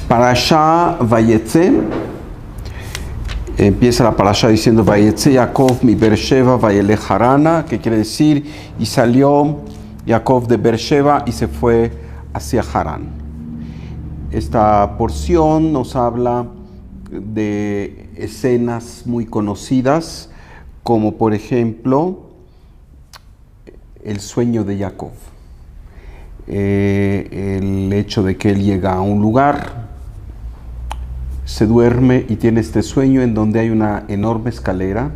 Parashá Vayetze, empieza la parashá diciendo Vayetze Yaakov mi Beersheba Vayelech Harana, que quiere decir, y salió Jacob de Beersheba y se fue hacia Harán. Esta porción nos habla de escenas muy conocidas, como por ejemplo el sueño de Jacob, el hecho de que él llega a un lugar, se duerme y tiene este sueño en donde hay una enorme escalera,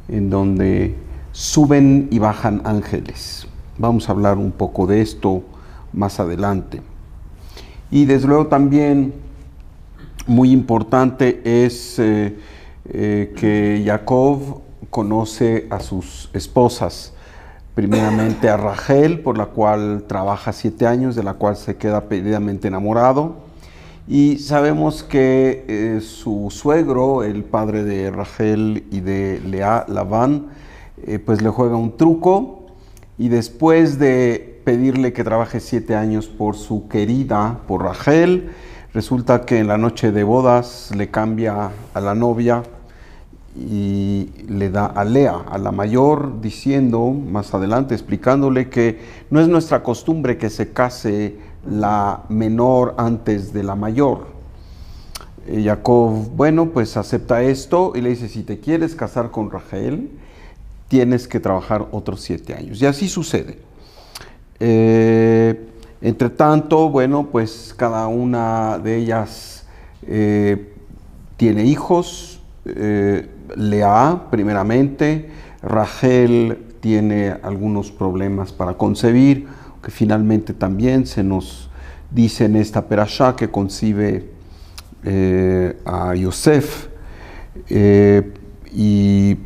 en donde suben y bajan ángeles. Vamos a hablar un poco de esto más adelante. Y desde luego también muy importante es que Jacob conoce a sus esposas. Primeramente a Rachel, por la cual trabaja 7 años, de la cual se queda perdidamente enamorado. Y sabemos que su suegro, el padre de Rachel y de Lea, Labán, pues le juega un truco, y después de pedirle que trabaje 7 años por su querida, por Rachel, resulta que en la noche de bodas le cambia a la novia y le da a Lea, a la mayor, diciendo más adelante, explicándole que no es nuestra costumbre que se case la menor antes de la mayor. Jacob, bueno, pues acepta esto y le dice, si te quieres casar con Rachel, tienes que trabajar otros 7 años. Y así sucede. Entre tanto, bueno, pues cada una de ellas tiene hijos. Lea, primeramente. Rachel tiene algunos problemas para concebir, que finalmente también se nos dice en esta perashá que concibe a Yosef. Y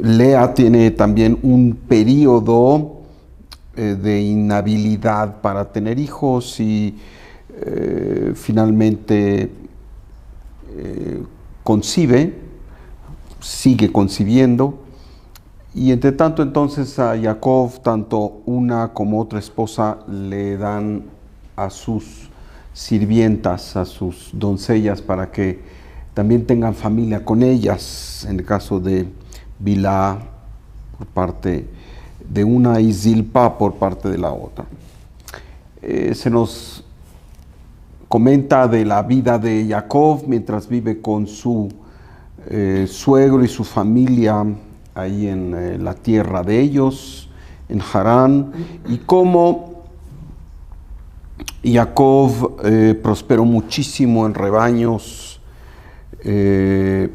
Lea tiene también un periodo de inhabilidad para tener hijos y finalmente concibe, sigue concibiendo. Y entre tanto, entonces a Jacob, tanto una como otra esposa le dan a sus sirvientas, a sus doncellas, para que también tengan familia con ellas, en el caso de Bilhá por parte de una y Zilpa por parte de la otra. Se nos comenta de la vida de Jacob mientras vive con su suegro y su familia ahí en la tierra de ellos, en Harán, y cómo Jacob prosperó muchísimo en rebaños, en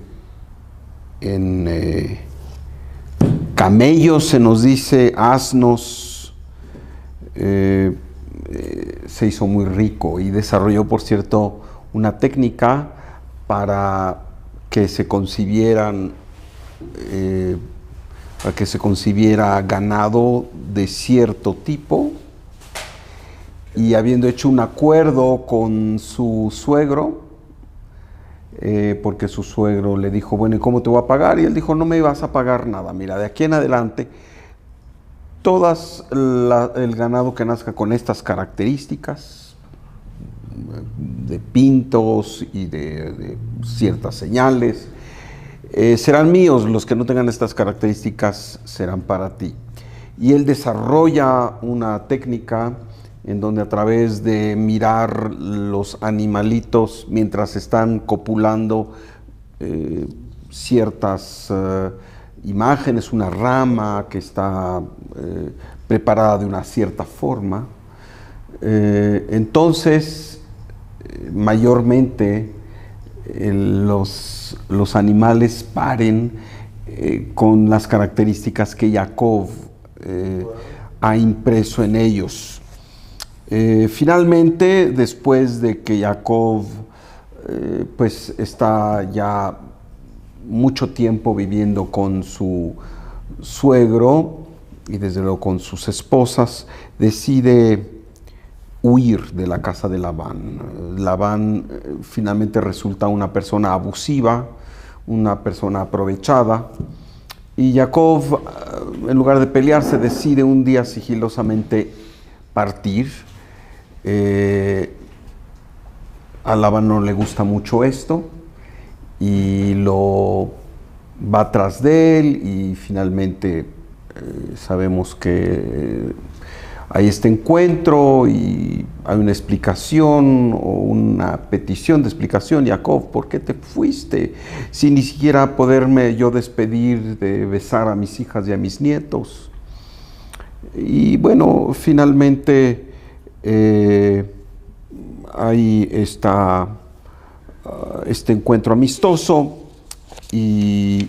camellos, se nos dice, asnos. Se hizo muy rico y desarrolló, por cierto, una técnica para que se concibieran para que se concibiera ganado de cierto tipo, y habiendo hecho un acuerdo con su suegro, porque su suegro le dijo, bueno, ¿y cómo te voy a pagar? Y él dijo, no me vas a pagar nada, mira, de aquí en adelante, el ganado que nazca con estas características, de pintos y de ciertas señales, serán míos, los que no tengan estas características serán para ti. Y él desarrolla una técnica en donde a través de mirar los animalitos mientras están copulando ciertas imágenes, una rama que está preparada de una cierta forma, entonces mayormente los animales paren con las características que Jacob ha impreso en ellos. Finalmente, después de que Jacob pues está ya mucho tiempo viviendo con su suegro y desde luego con sus esposas, decide huir de la casa de Labán. Labán finalmente resulta una persona abusiva, una persona aprovechada, y Jacob, en lugar de pelearse, decide un día sigilosamente partir. A Labán no le gusta mucho esto y lo va tras de él y finalmente sabemos que hay este encuentro y hay una explicación o una petición de explicación. Jacob, ¿por qué te fuiste? Si ni siquiera poderme yo despedir de besar a mis hijas y a mis nietos. Y bueno, finalmente hay este encuentro amistoso y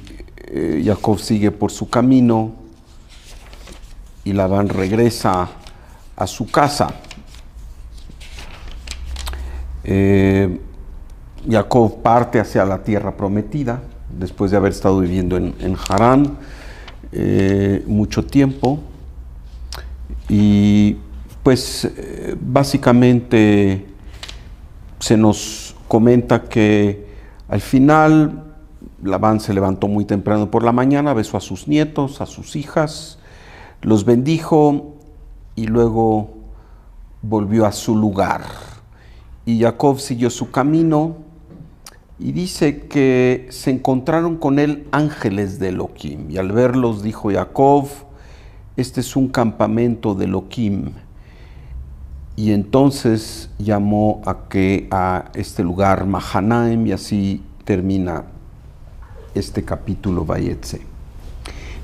Jacob sigue por su camino y Labán regresa a su casa. Jacob parte hacia la tierra prometida después de haber estado viviendo en Harán mucho tiempo y pues básicamente se nos comenta que al final Labán se levantó muy temprano por la mañana, besó a sus nietos, a sus hijas, los bendijo y luego volvió a su lugar. Y Jacob siguió su camino y dice que se encontraron con él ángeles de Elohim. Y al verlos dijo Jacob, este es un campamento de Elohim. Y entonces llamó a este lugar Mahanaim y así termina este capítulo Vayetze.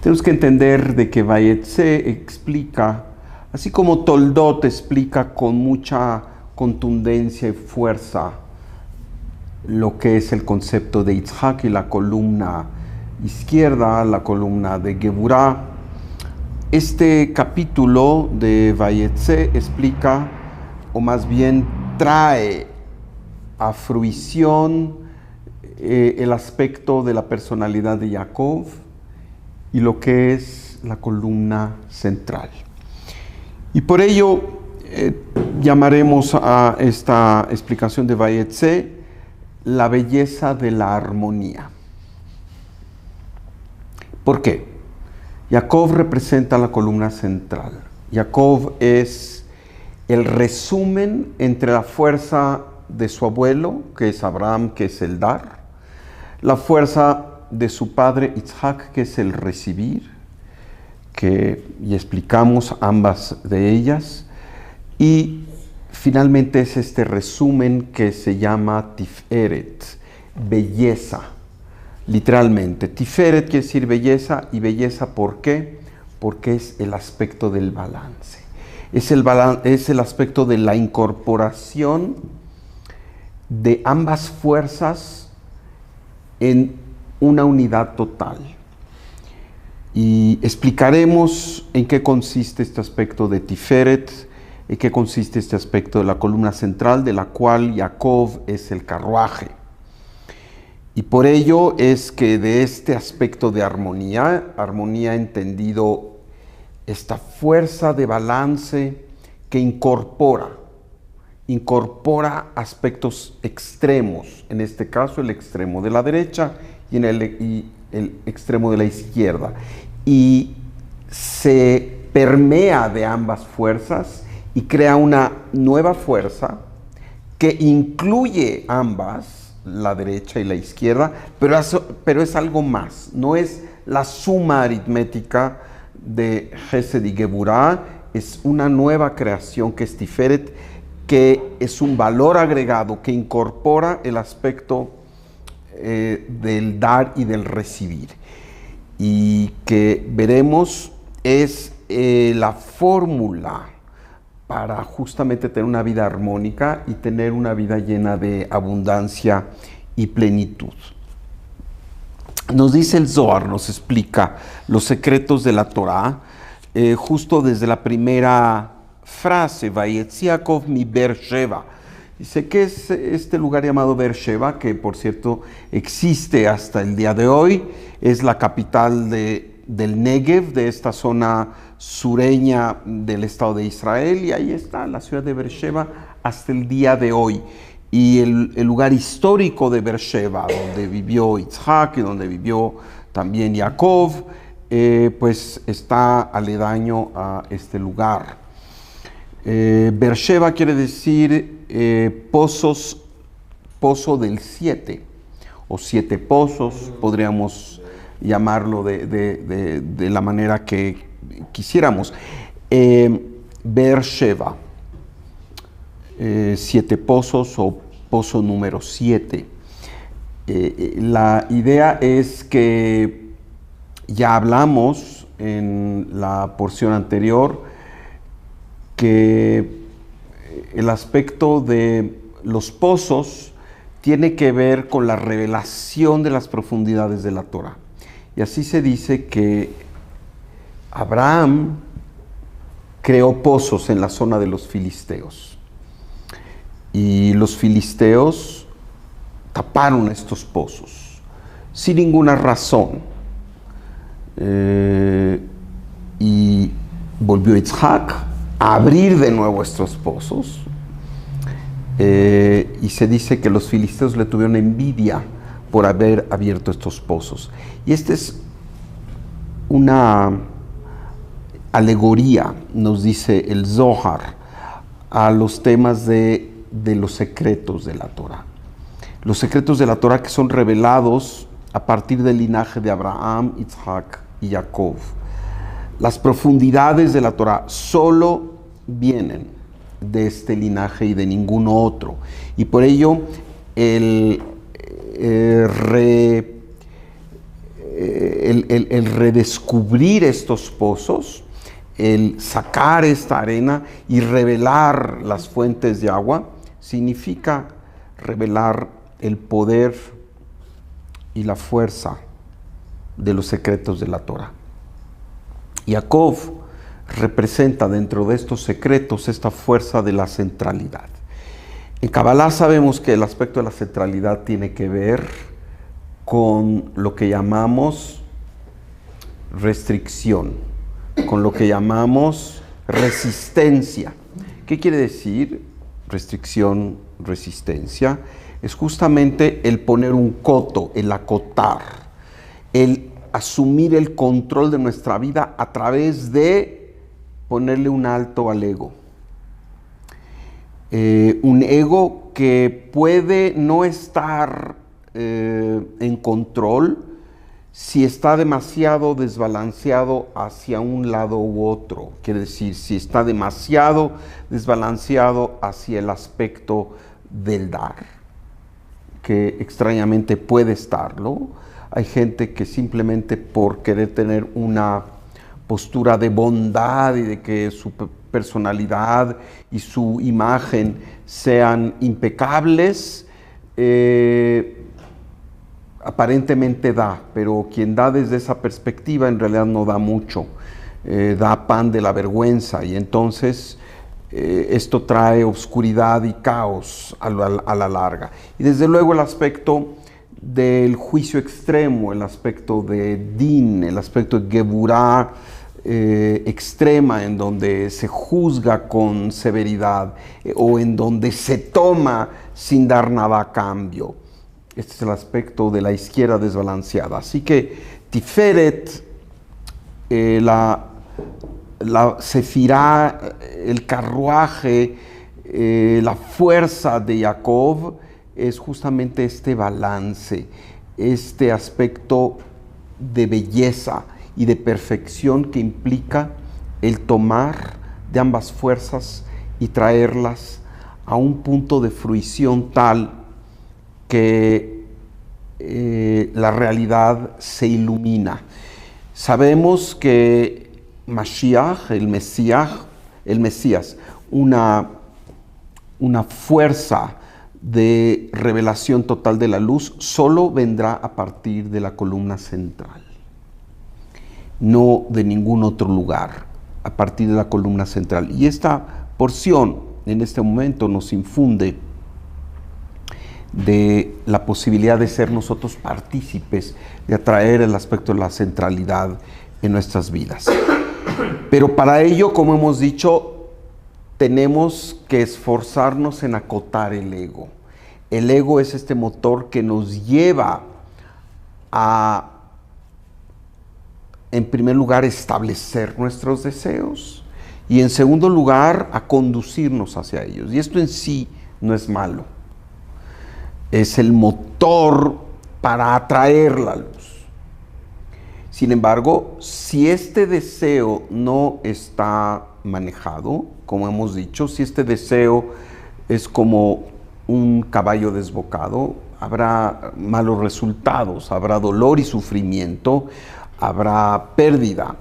Tenemos que entender de que Vayetze explica, así como Toldot explica con mucha contundencia y fuerza lo que es el concepto de Yitzhak y la columna izquierda, la columna de Geburah. Este capítulo de Vayetze explica, o más bien trae a fruición el aspecto de la personalidad de Jacob y lo que es la columna central. Y por ello llamaremos a esta explicación de Vayetze la belleza de la armonía. ¿Por qué? Jacob representa la columna central. Jacob es el resumen entre la fuerza de su abuelo, que es Abraham, que es el dar, la fuerza de su padre Yitzhak, que es el recibir, y explicamos ambas de ellas, y finalmente es este resumen que se llama Tiferet, belleza, literalmente. Tiferet quiere decir belleza, y belleza ¿por qué? Porque es el aspecto del balance. Es el aspecto de la incorporación de ambas fuerzas en una unidad total. Y explicaremos en qué consiste este aspecto de Tiferet, en qué consiste este aspecto de la columna central, de la cual Jacob es el carruaje. Y por ello es que de este aspecto de armonía entendido esta fuerza de balance que incorpora aspectos extremos, en este caso el extremo de la derecha y el extremo de la izquierda, y se permea de ambas fuerzas y crea una nueva fuerza que incluye ambas, la derecha y la izquierda, pero es algo más, no es la suma aritmética de Gesed y Geburah, es una nueva creación que es Tiferet, que es un valor agregado que incorpora el aspecto del dar y del recibir, y que veremos es la fórmula para justamente tener una vida armónica y tener una vida llena de abundancia y plenitud. Nos dice el Zohar, nos explica los secretos de la Torá, justo desde la primera frase, Vayetzi Yaakov mi Beersheba. Dice que es este lugar llamado Beersheba, que por cierto existe hasta el día de hoy, es la capital del Negev, de esta zona sureña del Estado de Israel, y ahí está la ciudad de Beersheba hasta el día de hoy. Y el lugar histórico de Beersheba, donde vivió Yitzhak y donde vivió también Jacob, pues está aledaño a este lugar. Beersheba quiere decir pozos pozo del 7, o 7 pozos, podríamos llamarlo de la manera que quisiéramos. Beersheba, 7 pozos o pozo número 7. La idea es que ya hablamos en la porción anterior que el aspecto de los pozos tiene que ver con la revelación de las profundidades de la Torah. Y así se dice que Abraham creó pozos en la zona de los filisteos. Y los filisteos taparon estos pozos sin ninguna razón. Y volvió Isaac a abrir de nuevo estos pozos. Y se dice que los filisteos le tuvieron envidia por haber abierto estos pozos. Y esta es una alegoría, nos dice el Zohar, a los temas de los secretos de la Torah. Los secretos de la Torah que son revelados a partir del linaje de Abraham, Isaac y Jacob. Las profundidades de la Torah solo vienen de este linaje y de ningún otro. Y por ello el redescubrir estos pozos, el sacar esta arena y revelar las fuentes de agua, significa revelar el poder y la fuerza de los secretos de la Torah. Jacob representa dentro de estos secretos esta fuerza de la centralidad. En Kabbalah sabemos que el aspecto de la centralidad tiene que ver con lo que llamamos restricción, con lo que llamamos resistencia. ¿Qué quiere decir restricción, resistencia? Es justamente el poner un coto, el acotar, el asumir el control de nuestra vida a través de ponerle un alto al ego. Un ego que puede no estar en control si está demasiado desbalanceado hacia un lado u otro. Quiere decir, si está demasiado desbalanceado hacia el aspecto del dar, que extrañamente puede estarlo. Hay gente que simplemente por querer tener una postura de bondad y de que su personalidad y su imagen sean impecables, aparentemente da, pero quien da desde esa perspectiva en realidad no da mucho, da pan de la vergüenza, y entonces esto trae oscuridad y caos a la larga. Y desde luego el aspecto del juicio extremo, el aspecto de din, el aspecto de geburá extrema, en donde se juzga con severidad o en donde se toma sin dar nada a cambio. Este es el aspecto de la izquierda desbalanceada. Así que Tiferet, la sefirá, el carruaje, la fuerza de Jacob, es justamente este balance, este aspecto de belleza y de perfección que implica el tomar de ambas fuerzas y traerlas a un punto de fruición tal que la realidad se ilumina. Sabemos que Mashiach, el Mesías, una fuerza de revelación total de la luz, solo vendrá a partir de la columna central, no de ningún otro lugar, a partir de la columna central. Y esta porción en este momento nos infunde de la posibilidad de ser nosotros partícipes, de atraer el aspecto de la centralidad en nuestras vidas. Pero para ello, como hemos dicho, tenemos que esforzarnos en acotar el ego. El ego es este motor que nos lleva a, en primer lugar, establecer nuestros deseos y, en segundo lugar, a conducirnos hacia ellos. Y esto en sí no es malo. es el motor para atraer la luz. Sin embargo, si este deseo no está manejado, como hemos dicho, si este deseo es como un caballo desbocado, habrá malos resultados, habrá dolor y sufrimiento, habrá pérdida.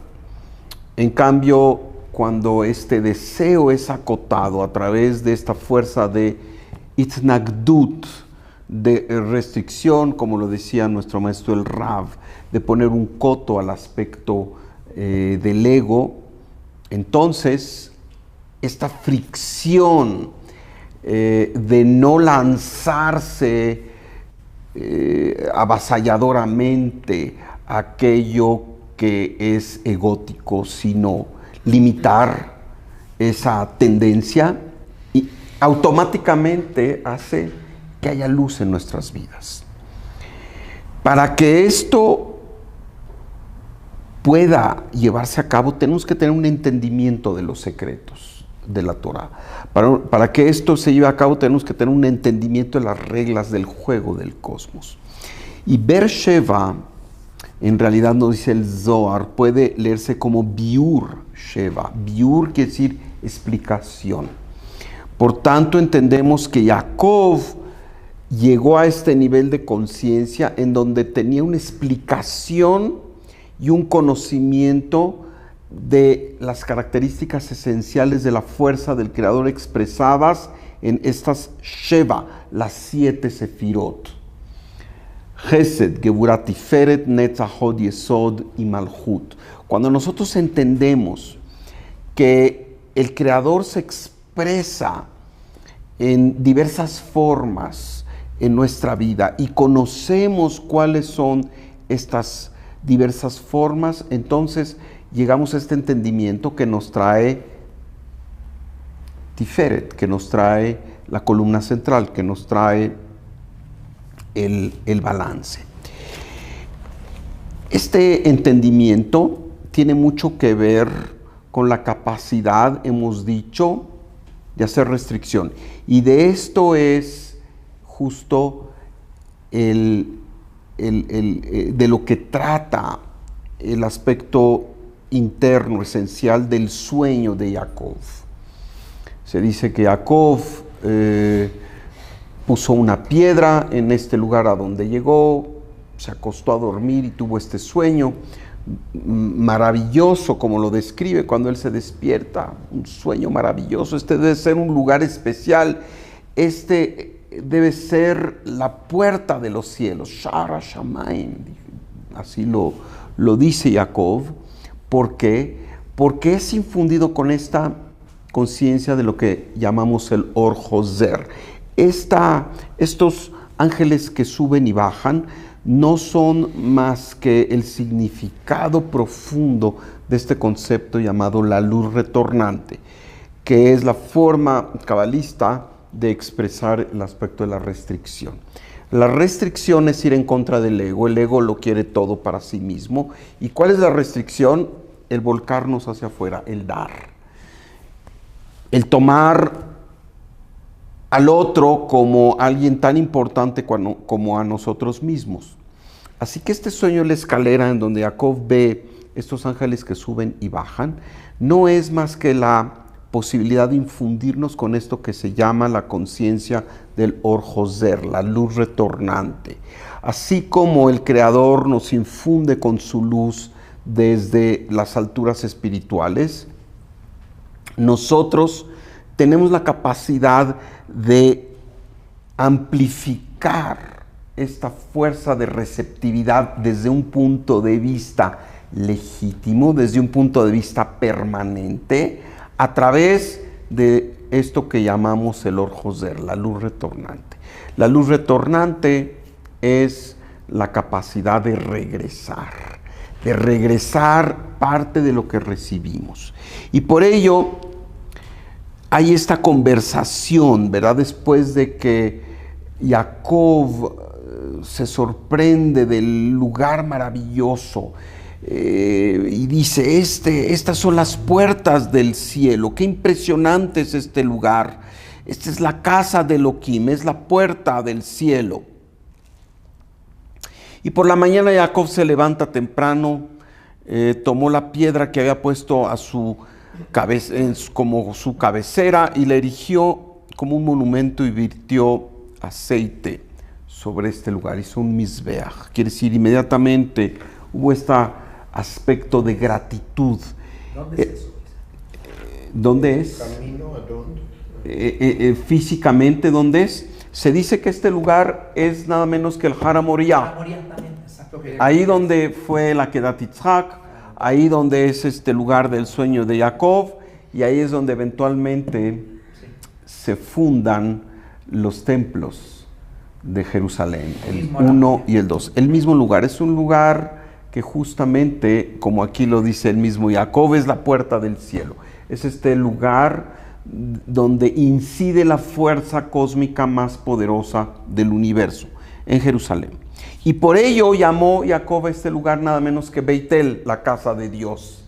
En cambio, cuando este deseo es acotado a través de esta fuerza de itnagdut, de restricción, como lo decía nuestro maestro el Rav, de poner un coto al aspecto del ego, entonces esta fricción de no lanzarse avasalladoramente a aquello que es egótico, sino limitar esa tendencia, y automáticamente hace que haya luz en nuestras vidas. Para que esto pueda llevarse a cabo, tenemos que tener un entendimiento de los secretos de la Torah. Para que esto se lleve a cabo, tenemos que tener un entendimiento de las reglas del juego del cosmos. Y Beersheba, en realidad no dice el Zohar, puede leerse como Biur Sheva. Biur quiere decir explicación. Por tanto, entendemos que Jacob llegó a este nivel de conciencia en donde tenía una explicación y un conocimiento de las características esenciales de la fuerza del Creador expresadas en estas Sheva, las 7 Sefirot. Gesed, Geburah, Tiferet, Netzach, Hod, Yesod y Malhut. Cuando nosotros entendemos que el Creador se expresa en diversas formas en nuestra vida y conocemos cuáles son estas diversas formas, entonces llegamos a este entendimiento que nos trae Tiferet, que nos trae la columna central, que nos trae el balance. Este entendimiento tiene mucho que ver con la capacidad, hemos dicho, de hacer restricción. Y de esto es justo de lo que trata el aspecto interno, esencial del sueño de Jacob. Se dice que Jacob puso una piedra en este lugar a donde llegó, se acostó a dormir y tuvo este sueño maravilloso, como lo describe cuando él se despierta, un sueño maravilloso. Este debe ser un lugar especial, este debe ser la puerta de los cielos, Shara Shamayim, así lo dice Jacob. ¿Por qué? Porque es infundido con esta conciencia de lo que llamamos el Or Joser. Estos ángeles que suben y bajan no son más que el significado profundo de este concepto llamado la luz retornante, que es la forma cabalista de expresar el aspecto de la restricción. La restricción es ir en contra del ego. El ego lo quiere todo para sí mismo. ¿Y cuál es la restricción? El volcarnos hacia afuera, el dar. El tomar al otro como alguien tan importante como a nosotros mismos. Así que este sueño de la escalera en donde Jacob ve estos ángeles que suben y bajan, no es más que la posibilidad de infundirnos con esto que se llama la conciencia del Or Joser, la luz retornante. Así como el Creador nos infunde con su luz desde las alturas espirituales, nosotros tenemos la capacidad de amplificar esta fuerza de receptividad desde un punto de vista legítimo, desde un punto de vista permanente, a través de esto que llamamos el Or Joser, la luz retornante. La luz retornante es la capacidad de regresar parte de lo que recibimos. Y por ello hay esta conversación, ¿verdad? Después de que Jacob se sorprende del lugar maravilloso y dice, estas son las puertas del cielo, qué impresionante es este lugar. Esta es la casa de Elohim, es la puerta del cielo. Y por la mañana Jacob se levanta temprano, tomó la piedra que había puesto a su cabeza, como su cabecera, y la erigió como un monumento y virtió aceite sobre este lugar. Hizo un mizbeach, quiere decir, inmediatamente hubo este aspecto de gratitud. ¿Dónde es eso? ¿Dónde es? ¿Camino a dónde? Físicamente, ¿dónde es? Se dice que este lugar es nada menos que el Har Moriah. Ahí donde fue la Kedat Yitzhak, ahí donde es este lugar del sueño de Jacob, y ahí es donde eventualmente se fundan los templos de Jerusalén, el 1 y el 2. El mismo lugar, es un lugar que justamente, como aquí lo dice el mismo Jacob, es la puerta del cielo. Es este lugar donde incide la fuerza cósmica más poderosa del universo, en Jerusalén. Y por ello llamó Jacob a este lugar nada menos que Beitel, la casa de Dios.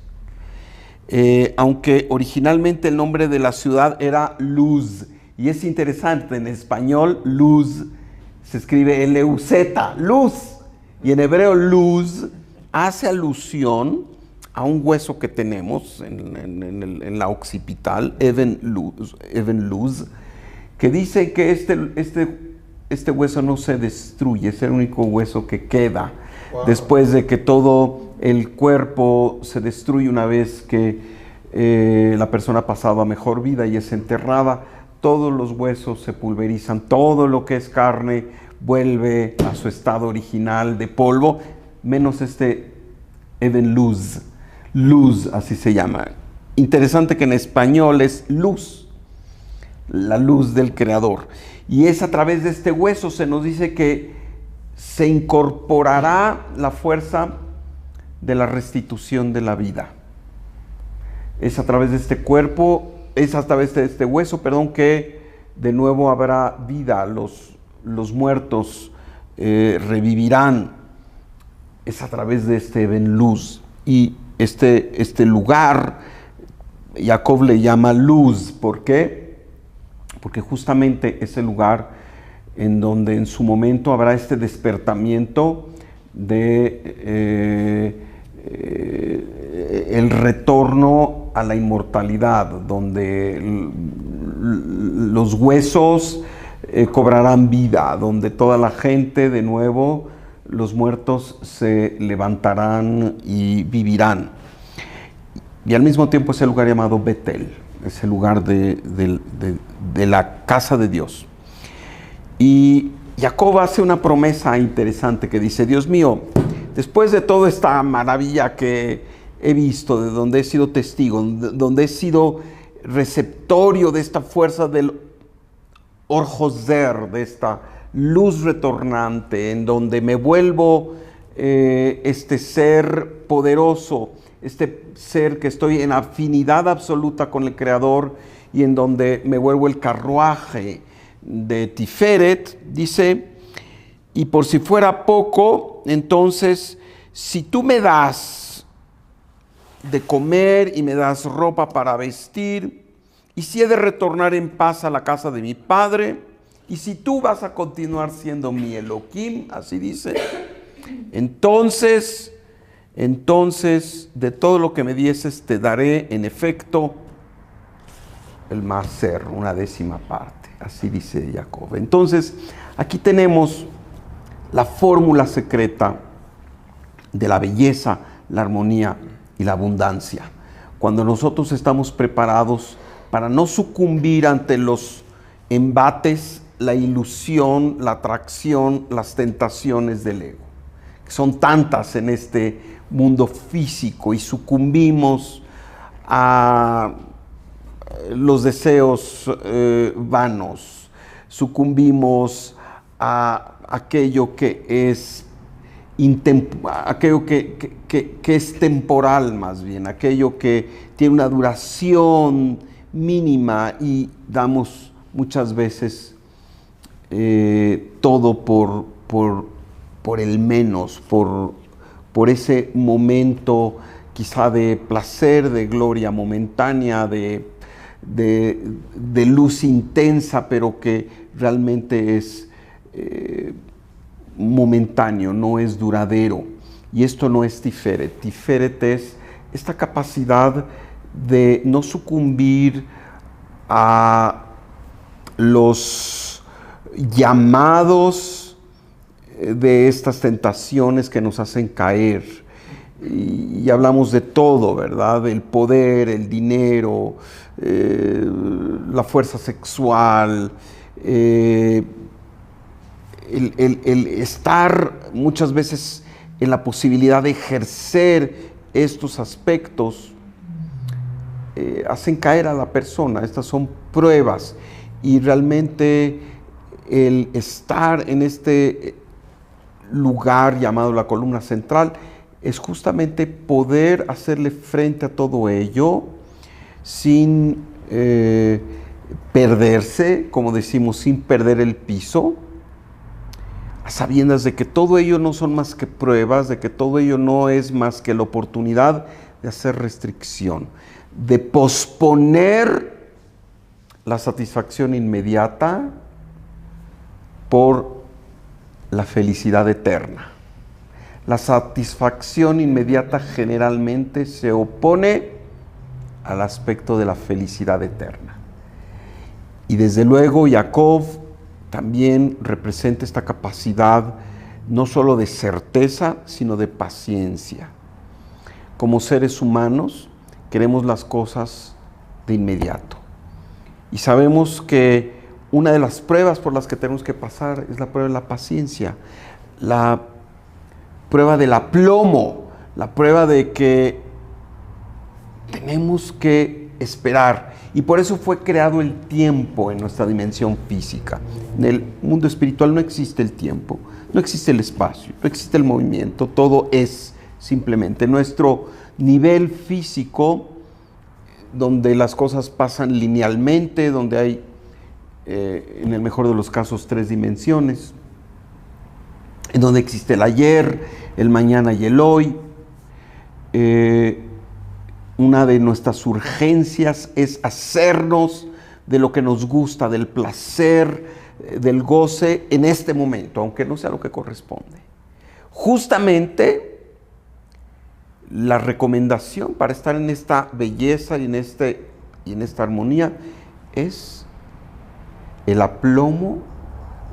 Aunque originalmente el nombre de la ciudad era Luz. Y es interesante, en español Luz se escribe L-U-Z, Luz. Y en hebreo Luz hace alusión a un hueso que tenemos en la occipital, Even Luz, que dice que este hueso no se destruye, es el único hueso que queda. Wow. Después de que todo el cuerpo se destruye una vez que la persona ha pasado a mejor vida y es enterrada, todos los huesos se pulverizan, todo lo que es carne vuelve a su estado original de polvo, menos este Even Luz, luz, así se llama. Interesante que en español es luz, la luz del Creador. Y es a través de este hueso, se nos dice que se incorporará la fuerza de la restitución de la vida. Es a través de este cuerpo, es a través de este hueso, que de nuevo habrá vida, los muertos revivirán. Es a través de este Ben Luz. Y este lugar, Jacob le llama Luz. ¿Por qué? Porque justamente es el lugar en donde en su momento habrá este despertamiento de el retorno a la inmortalidad, donde los huesos cobrarán vida, donde toda la gente de nuevo, los muertos se levantarán y vivirán. Y al mismo tiempo es el lugar llamado Betel, es el lugar de la casa de Dios. Y Jacob hace una promesa interesante que dice: Dios mío, después de toda esta maravilla que he visto, de donde he sido testigo, donde he sido receptorio de esta fuerza del Or-Joser, de esta luz retornante, en donde me vuelvo este ser poderoso, este ser que estoy en afinidad absoluta con el Creador, y en donde me vuelvo el carruaje de Tiferet, dice: y por si fuera poco, entonces, si tú me das de comer y me das ropa para vestir, y si he de retornar en paz a la casa de mi padre, y si tú vas a continuar siendo mi Elohim, así dice, entonces, de todo lo que me dieses te daré en efecto el maser, una décima parte. Así dice Jacob. Entonces, aquí tenemos la fórmula secreta de la belleza, la armonía y la abundancia. Cuando nosotros estamos preparados para no sucumbir ante los embates, la ilusión, la atracción, las tentaciones del ego, que son tantas en este mundo físico, y sucumbimos a los deseos vanos, sucumbimos a aquello que es es temporal, más bien, aquello que tiene una duración mínima, y damos muchas veces todo por el menos, por ese momento quizá de placer, de gloria momentánea, de de luz intensa, pero que realmente es momentáneo, no es duradero. Y esto no es Tiferet. Tiferet es esta capacidad de no sucumbir a los llamados de estas tentaciones que nos hacen caer. Y hablamos de todo, ¿verdad? El poder, el dinero, la fuerza sexual, el estar muchas veces en la posibilidad de ejercer estos aspectos, hacen caer a la persona. Estas son pruebas, y realmente el estar en este lugar llamado la columna central es justamente poder hacerle frente a todo ello sin perderse, como decimos, sin perder el piso, a sabiendas de que todo ello no son más que pruebas, de que todo ello no es más que la oportunidad de hacer restricción, de posponer la satisfacción inmediata por la felicidad eterna. La satisfacción inmediata generalmente se opone al aspecto de la felicidad eterna. Y desde luego Jacob también representa esta capacidad no solo de certeza, sino de paciencia. Como seres humanos queremos las cosas de inmediato. Y sabemos que una de las pruebas por las que tenemos que pasar es la prueba de la paciencia, la prueba del aplomo, la prueba de que tenemos que esperar. Y por eso fue creado el tiempo en nuestra dimensión física. En el mundo espiritual no existe el tiempo, no existe el espacio, no existe el movimiento, todo es simplemente nuestro nivel físico, donde las cosas pasan linealmente, donde hay, en el mejor de los casos, 3 dimensiones, en donde existe el ayer, el mañana y el hoy. Una de nuestras urgencias es hacernos de lo que nos gusta, del placer, del goce en este momento, aunque no sea lo que corresponde. Justamente la recomendación para estar en esta belleza y en esta armonía es el aplomo,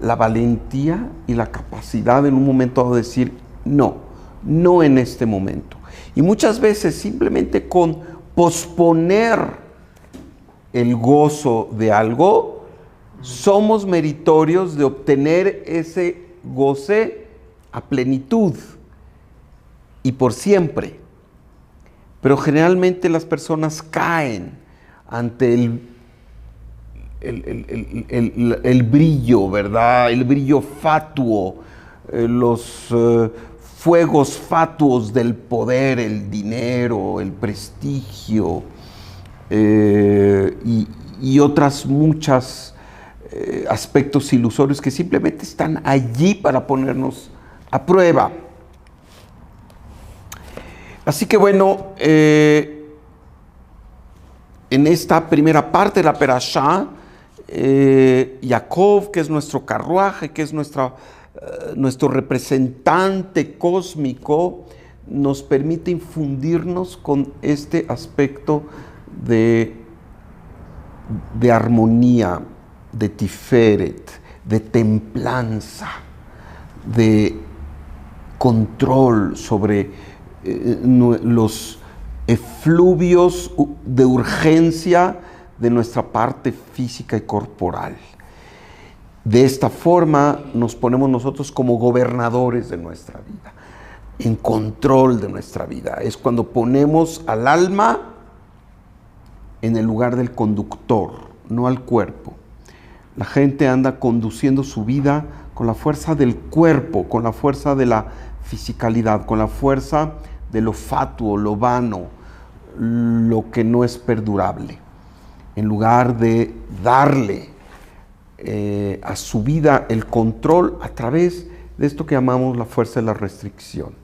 la valentía y la capacidad en un momento de decir no, no en este momento. Y muchas veces simplemente con posponer el gozo de algo, somos meritorios de obtener ese goce a plenitud y por siempre. Pero generalmente las personas caen ante el brillo, ¿verdad? El brillo fatuo, los fuegos fatuos del poder, el dinero, el prestigio y otras muchas aspectos ilusorios que simplemente están allí para ponernos a prueba. Así que bueno, en esta primera parte de la Perashá, Jacob, que es nuestro carruaje, que es nuestro representante cósmico, nos permite infundirnos con este aspecto de armonía, de tiferet, de templanza, de control sobre los efluvios de urgencia de nuestra parte física y corporal. De esta forma nos ponemos nosotros como gobernadores de nuestra vida, en control de nuestra vida. Es cuando ponemos al alma en el lugar del conductor, no al cuerpo. La gente anda conduciendo su vida con la fuerza del cuerpo, con la fuerza de la fisicalidad, con la fuerza de lo fatuo, lo vano, lo que no es perdurable, en lugar de darle a su vida el control a través de esto que llamamos la fuerza de la restricción.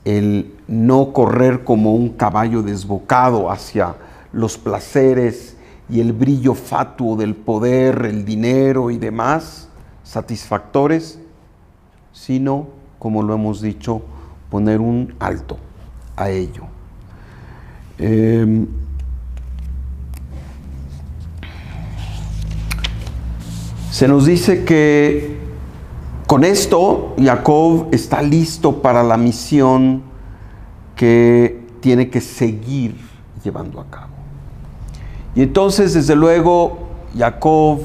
El no correr como un caballo desbocado hacia los placeres y el brillo fatuo del poder, el dinero y demás satisfactores, sino, como lo hemos dicho, poner un alto a ello. Se nos dice que con esto Jacob está listo para la misión que tiene que seguir llevando a cabo. Y entonces, desde luego, Jacob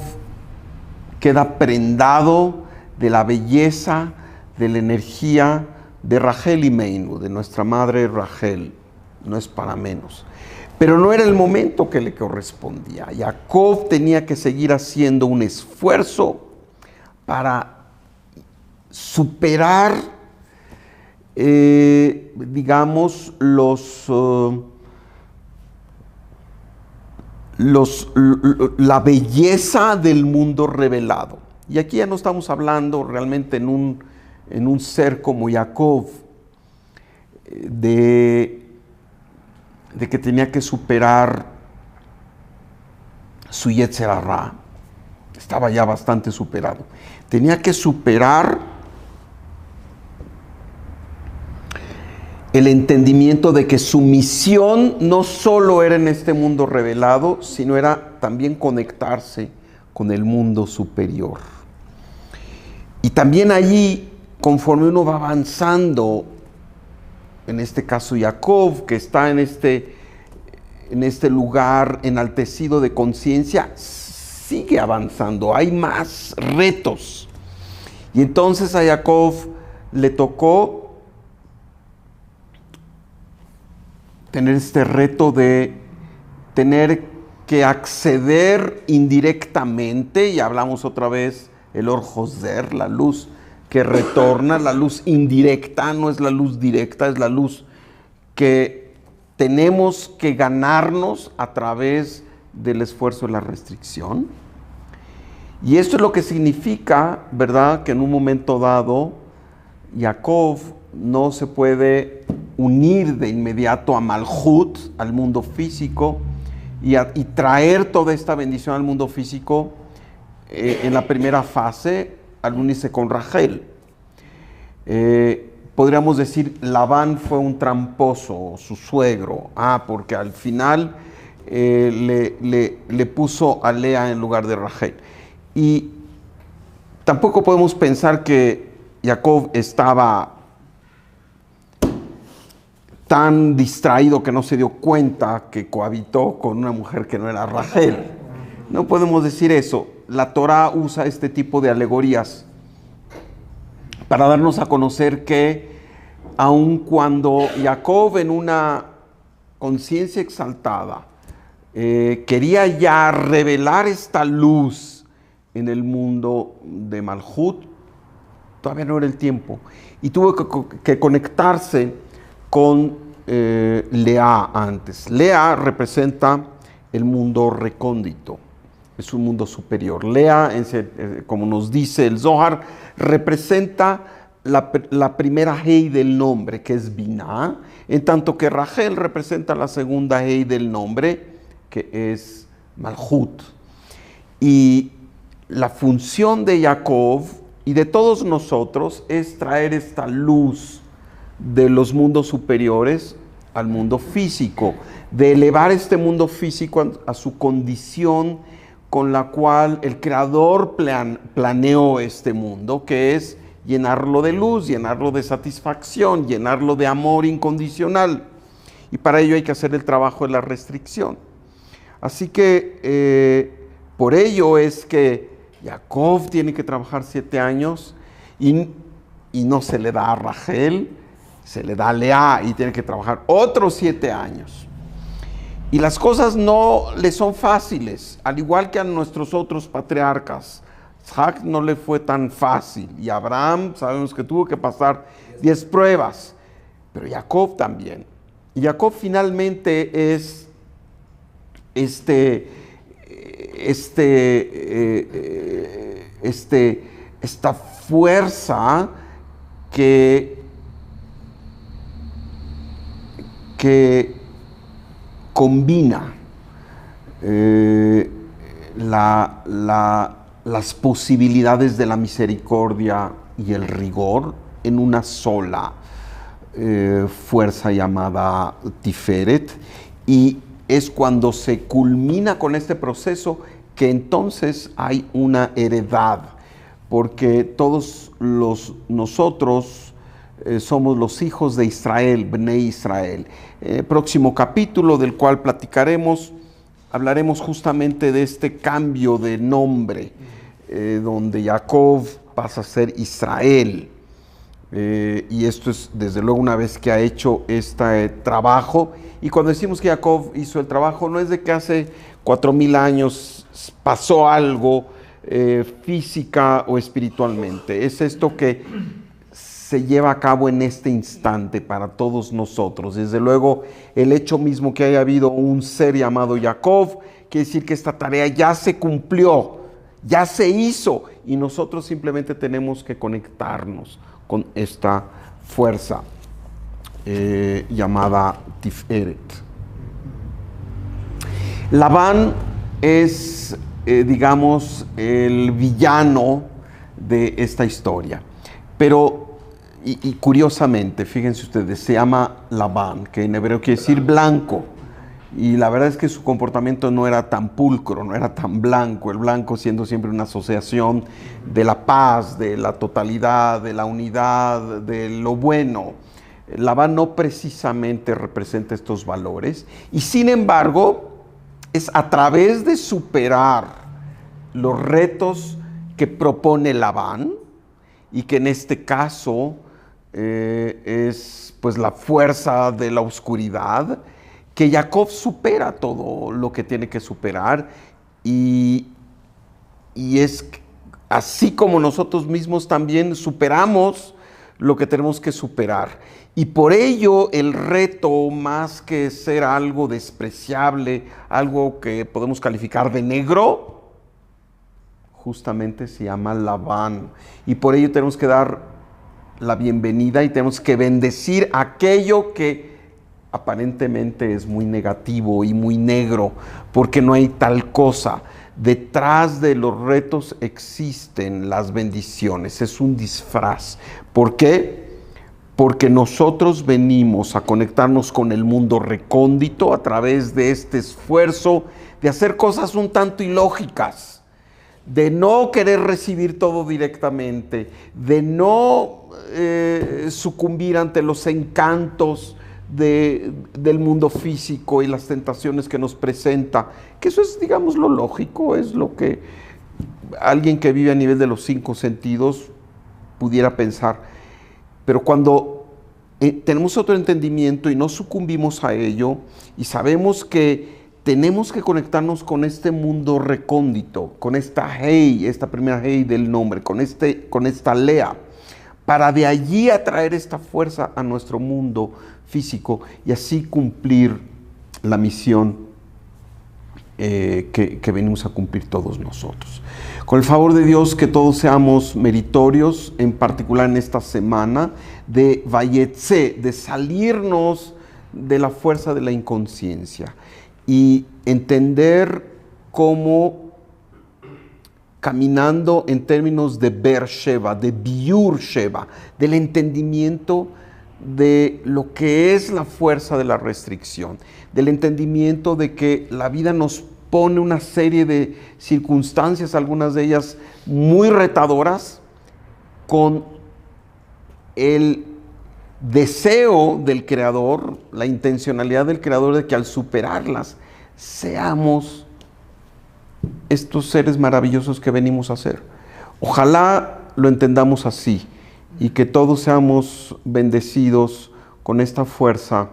queda prendado de la belleza, de la energía de Rachel Imeinu, de nuestra madre Rachel. No es para menos. Pero no era el momento que le correspondía. Jacob tenía que seguir haciendo un esfuerzo para superar, digamos, la belleza del mundo revelado. Y aquí ya no estamos hablando realmente en un ser como Jacob, de que tenía que superar su Yetzer Hara. Estaba ya bastante superado. Tenía que superar el entendimiento de que su misión no solo era en este mundo revelado, sino era también conectarse con el mundo superior. Y también allí, conforme uno va avanzando, en este caso Jacob, que está en este lugar enaltecido de conciencia, sigue avanzando, hay más retos. Y entonces a Jacob le tocó tener este reto de tener que acceder indirectamente, y hablamos otra vez el Or Joser, la luz que retorna, la luz indirecta, no es la luz directa, es la luz que tenemos que ganarnos a través del esfuerzo de la restricción. Y esto es lo que significa, ¿verdad?, que en un momento dado Jacob no se puede unir de inmediato a Malhut, al mundo físico, y traer toda esta bendición al mundo físico en la primera fase, al unirse con Rachel. Podríamos decir, Labán fue un tramposo, su suegro, porque al final le puso a Lea en lugar de Rachel. Y tampoco podemos pensar que Jacob estaba tan distraído que no se dio cuenta que cohabitó con una mujer que no era Rachel. No podemos decir eso. La Torá usa este tipo de alegorías para darnos a conocer que aun cuando Jacob, en una conciencia exaltada, quería ya revelar esta luz en el mundo de Malhut, todavía no era el tiempo. Y tuvo que conectarse con Lea antes. Lea representa el mundo recóndito. Es un mundo superior. Lea, como nos dice el Zohar, representa la primera Hei del nombre, que es Binah, en tanto que Rachel representa la segunda Hei del nombre, que es Malhut. Y la función de Jacob y de todos nosotros es traer esta luz de los mundos superiores al mundo físico, de elevar este mundo físico a su condición con la cual el Creador planeó este mundo, que es llenarlo de luz, llenarlo de satisfacción, llenarlo de amor incondicional. Y para ello hay que hacer el trabajo de la restricción. Así que por ello es que Jacob tiene que trabajar 7 años y no se le da a Rachel, se le da a Lea y tiene que trabajar otros 7 años. Y las cosas no le son fáciles, al igual que a nuestros otros patriarcas. Isaac no le fue tan fácil, y Abraham sabemos que tuvo que pasar 10 pruebas, pero Jacob también. Y Jacob finalmente es esta fuerza que combina las posibilidades de la misericordia y el rigor en una sola fuerza llamada Tiferet, y es cuando se culmina con este proceso que entonces hay una heredad, porque todos nosotros somos los hijos de Israel, Bnei Israel. Próximo capítulo del cual hablaremos justamente de este cambio de nombre, donde Jacob pasa a ser Israel. Y esto es desde luego una vez que ha hecho este trabajo. Y cuando decimos que Jacob hizo el trabajo, no es de que hace 4000 años pasó algo física o espiritualmente. Es esto que se lleva a cabo en este instante para todos nosotros. Desde luego, el hecho mismo que haya habido un ser llamado Jacob, quiere decir que esta tarea ya se cumplió, ya se hizo, y nosotros simplemente tenemos que conectarnos con esta fuerza llamada Tiferet. Labán es, digamos, el villano de esta historia. Pero, y curiosamente, fíjense ustedes, se llama Labán, que en hebreo quiere decir blanco. Y la verdad es que su comportamiento no era tan pulcro, no era tan blanco. El blanco siendo siempre una asociación de la paz, de la totalidad, de la unidad, de lo bueno. Labán no precisamente representa estos valores. Y sin embargo, es a través de superar los retos que propone Labán, y que en este caso es pues la fuerza de la oscuridad, que Jacob supera todo lo que tiene que superar, y es así como nosotros mismos también superamos lo que tenemos que superar. Y por ello el reto, más que ser algo despreciable, algo que podemos calificar de negro, justamente se llama Labán. Y por ello tenemos que dar la bienvenida y tenemos que bendecir aquello que aparentemente es muy negativo y muy negro, porque no hay tal cosa. Detrás de los retos existen las bendiciones, es un disfraz. ¿Por qué? Porque nosotros venimos a conectarnos con el mundo recóndito a través de este esfuerzo de hacer cosas un tanto ilógicas, de no querer recibir todo directamente, de no sucumbir ante los encantos del mundo físico y las tentaciones que nos presenta, que eso es, digamos, lo lógico, es lo que alguien que vive a nivel de los 5 sentidos pudiera pensar. Pero cuando tenemos otro entendimiento y no sucumbimos a ello, y sabemos que tenemos que conectarnos con este mundo recóndito, con esta Hei, esta primera Hei del nombre, con esta Lea, para de allí atraer esta fuerza a nuestro mundo físico y así cumplir la misión que venimos a cumplir todos nosotros. Con el favor de Dios, que todos seamos meritorios, en particular en esta semana, de Vayetze, de salirnos de la fuerza de la inconsciencia y entender cómo, caminando en términos de Beersheba, de Biur Sheba, del entendimiento de lo que es la fuerza de la restricción, del entendimiento de que la vida nos pone una serie de circunstancias, algunas de ellas muy retadoras, con el deseo del Creador, la intencionalidad del Creador de que al superarlas seamos estos seres maravillosos que venimos a ser. Ojalá lo entendamos así y que todos seamos bendecidos con esta fuerza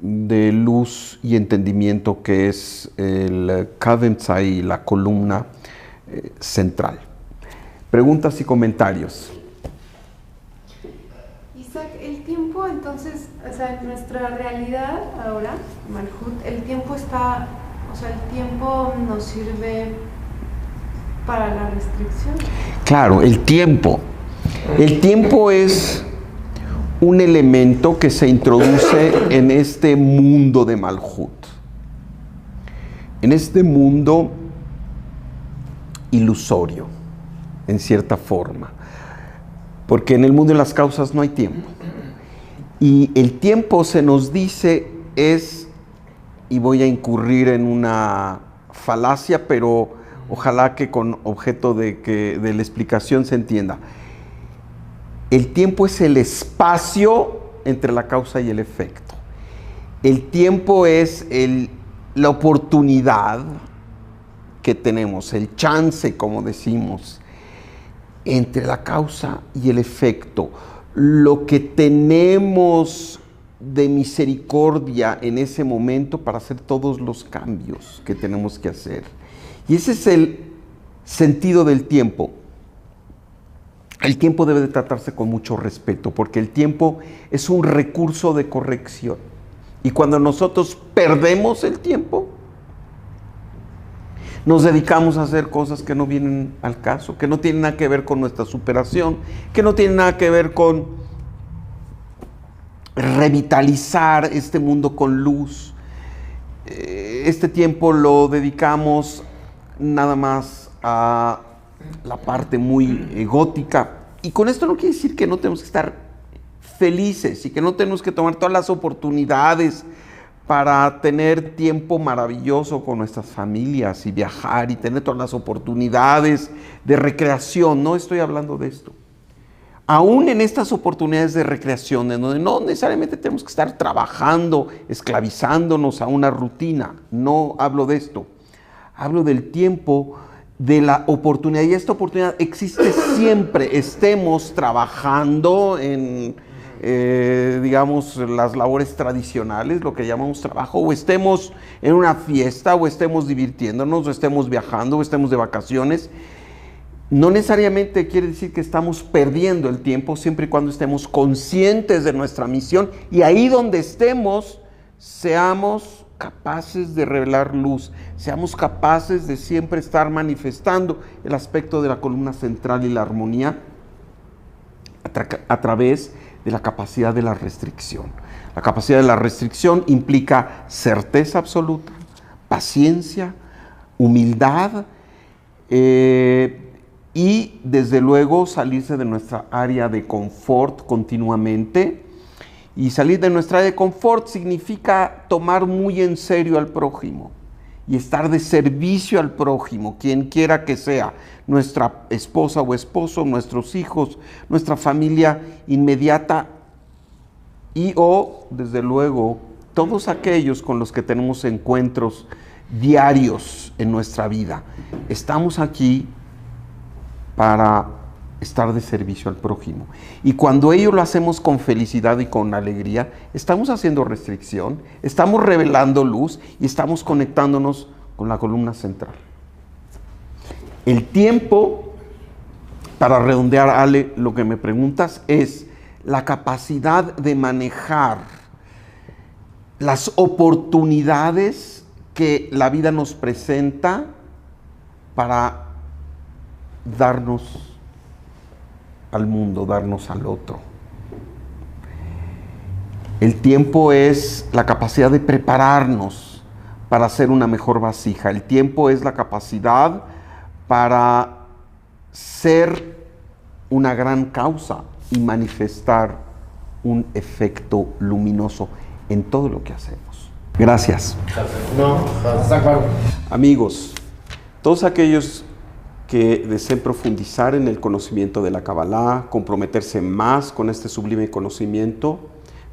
de luz y entendimiento que es el Kadem Tzai, la columna central. Preguntas y comentarios. Isaac, el tiempo entonces, o sea, en nuestra realidad ahora, Malhut, el tiempo está, o sea, el tiempo nos sirve para la restricción. Claro, el tiempo. El tiempo es un elemento que se introduce en este mundo de Malhut. en este mundo ilusorio, en cierta forma, porque en el mundo de las causas no hay tiempo. Y el tiempo, se nos dice, es, y voy a incurrir en una falacia, pero ojalá que con objeto de la explicación se entienda. El tiempo es el espacio entre la causa y el efecto. El tiempo es la oportunidad que tenemos, el chance, como decimos, entre la causa y el efecto. Lo que tenemos de misericordia en ese momento para hacer todos los cambios que tenemos que hacer. Y ese es el sentido del tiempo. El tiempo debe de tratarse con mucho respeto, porque el tiempo es un recurso de corrección. Y cuando nosotros perdemos el tiempo, nos dedicamos a hacer cosas que no vienen al caso, que no tienen nada que ver con nuestra superación, que no tienen nada que ver con revitalizar este mundo con luz. Este tiempo lo dedicamos nada más a la parte muy gótica. Y con esto no quiere decir que no tenemos que estar felices y que no tenemos que tomar todas las oportunidades para tener tiempo maravilloso con nuestras familias y viajar y tener todas las oportunidades de recreación. No estoy hablando de esto. Aún en estas oportunidades de recreación, en donde no necesariamente tenemos que estar trabajando, esclavizándonos a una rutina, no hablo de esto. Hablo del tiempo, de la oportunidad, y esta oportunidad existe siempre, estemos trabajando en, digamos, las labores tradicionales, lo que llamamos trabajo, o estemos en una fiesta, o estemos divirtiéndonos, o estemos viajando, o estemos de vacaciones. No necesariamente quiere decir que estamos perdiendo el tiempo, siempre y cuando estemos conscientes de nuestra misión, y ahí donde estemos, seamos capaces de revelar luz, seamos capaces de siempre estar manifestando el aspecto de la columna central y la armonía a través de la capacidad de la restricción. La capacidad de la restricción implica certeza absoluta, paciencia, humildad, y desde luego salirse de nuestra área de confort continuamente. Y salir de nuestra área de confort significa tomar muy en serio al prójimo y estar de servicio al prójimo, quien quiera que sea, nuestra esposa o esposo, nuestros hijos, nuestra familia inmediata y o, desde luego, todos aquellos con los que tenemos encuentros diarios en nuestra vida. Estamos aquí para estar de servicio al prójimo. Y cuando ello lo hacemos con felicidad y con alegría, estamos haciendo restricción, estamos revelando luz y estamos conectándonos con la columna central. El tiempo, para redondear, Ale, lo que me preguntas, es la capacidad de manejar las oportunidades que la vida nos presenta para darnos al mundo, darnos al otro. El tiempo es la capacidad de prepararnos para hacer una mejor vasija. El tiempo es la capacidad para ser una gran causa y manifestar un efecto luminoso en todo lo que hacemos. Gracias. Amigos, todos aquellos que deseen profundizar en el conocimiento de la Kabbalah, comprometerse más con este sublime conocimiento,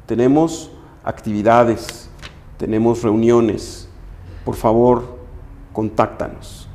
tenemos actividades, tenemos reuniones. Por favor, contáctanos.